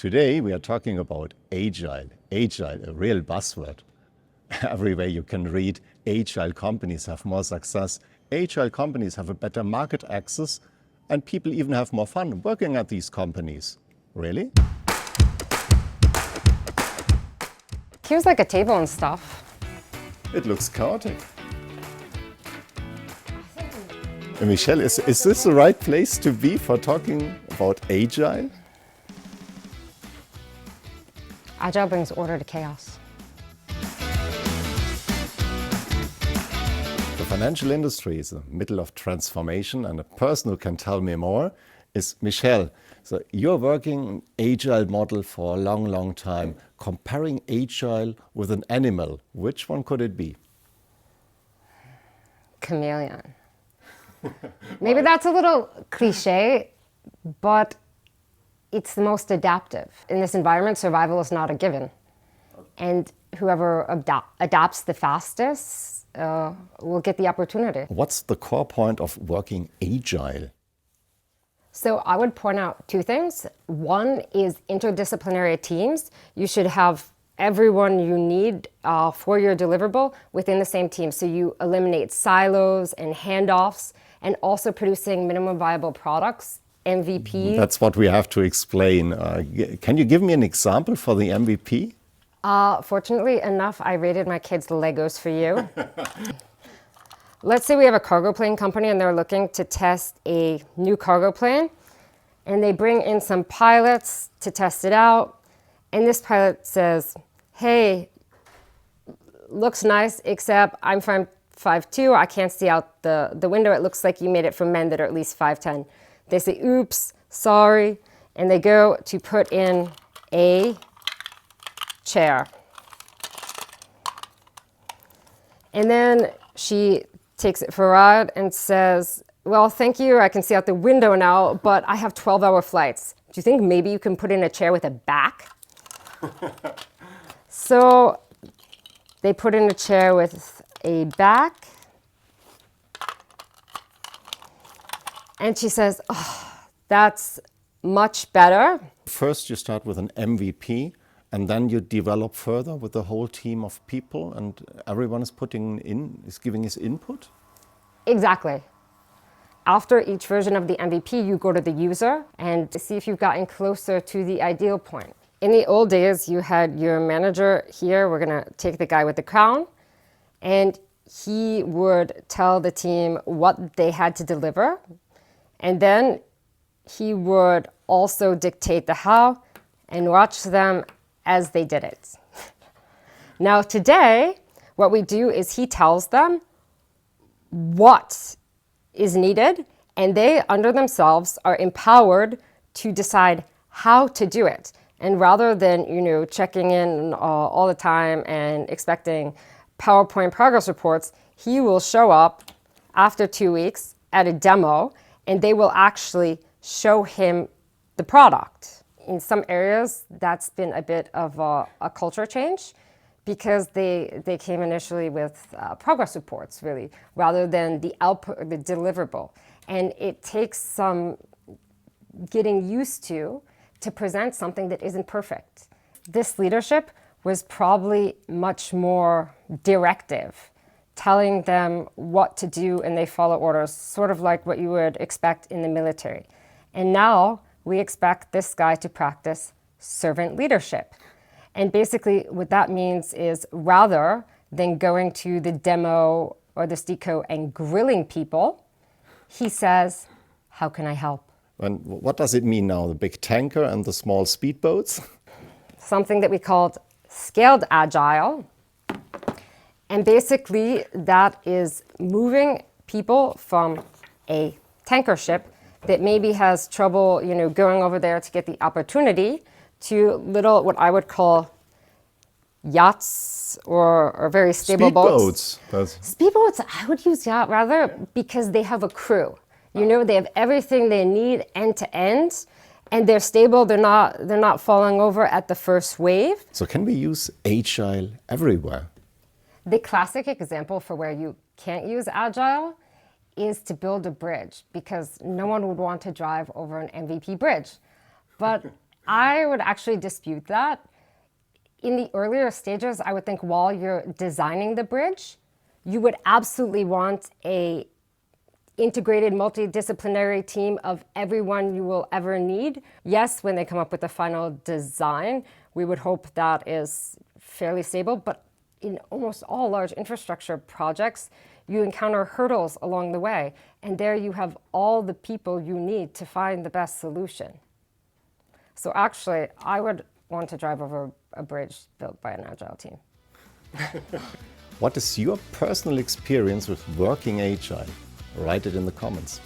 Today we are talking about Agile. Agile, a real buzzword. Everywhere you can read, Agile companies have more success, Agile companies have a better market access, and people even have more fun working at these companies. Really? Seems like a table and stuff. It looks chaotic. Michelle, is this the right place to be for talking about Agile? Agile brings order to chaos. The financial industry is in the middle of transformation, and a person who can tell me more is Michelle. So you're working an Agile model for a long, long time, comparing Agile with an animal. Which one could it be? Chameleon. Maybe that's a little cliche, but it's the most adaptive. In this environment, survival is not a given. And whoever adapts the fastest will get the opportunity. What's the core point of working Agile? So I would point out two things. One is interdisciplinary teams. You should have everyone you need for your deliverable within the same team. So you eliminate silos and handoffs, and also producing minimum viable products, MVP. That's what we have to explain. Can you give me an example for the MVP? Fortunately enough, I rated my kids Legos for you. Let's say we have a cargo plane company and they're looking to test a new cargo plane, and they bring in some pilots to test it out. And this pilot says, hey, looks nice, except I'm 5'2", I can't see out the window. It looks like you made it for men that are at least 5'10". They say, oops, sorry, and they go to put in a chair. And then she takes it for a ride and says, well, thank you, I can see out the window now, but I have 12-hour flights. Do you think maybe you can put in a chair with a back? So they put in a chair with a back, and she says, oh, that's much better. First you start with an MVP, and then you develop further with the whole team of people, and everyone is giving his input? Exactly. After each version of the MVP, you go to the user and see if you've gotten closer to the ideal point. In the old days, you had your manager here. We're going to take the guy with the crown, and he would tell the team what they had to deliver, and then he would also dictate the how and watch them as they did it. Now today, what we do is he tells them what is needed, and they, under themselves, are empowered to decide how to do it. And rather than, checking in all the time and expecting PowerPoint progress reports, he will show up after 2 weeks at a demo, and they will actually show him the product. In some areas, that's been a bit of a culture change, because they came initially with progress reports, really, rather than the output, the deliverable. And it takes some getting used to present something that isn't perfect. This leadership was probably much more directive, telling them what to do, and they follow orders, sort of like what you would expect in the military. And now we expect this guy to practice servant leadership. And basically what that means is, rather than going to the demo or the STICO and grilling people, he says, how can I help? And what does it mean now, the big tanker and the small speedboats? Something that we called scaled agile. And basically that is moving people from a tanker ship that maybe has trouble, going over there to get the opportunity, to little, what I would call yachts or very stable boats. Speedboats, I would use yacht rather, because they have a crew. They have everything they need end to end, and they're stable. They're not falling over at the first wave. So can we use Agile everywhere? The classic example for where you can't use Agile is to build a bridge, because no one would want to drive over an MVP bridge. But I would actually dispute that. In the earlier stages, I would think while you're designing the bridge, you would absolutely want a integrated multidisciplinary team of everyone you will ever need. Yes, when they come up with the final design, we would hope that is fairly stable, but in almost all large infrastructure projects, you encounter hurdles along the way, and there you have all the people you need to find the best solution. So actually, I would want to drive over a bridge built by an Agile team. What is your personal experience with working Agile? Write it in the comments.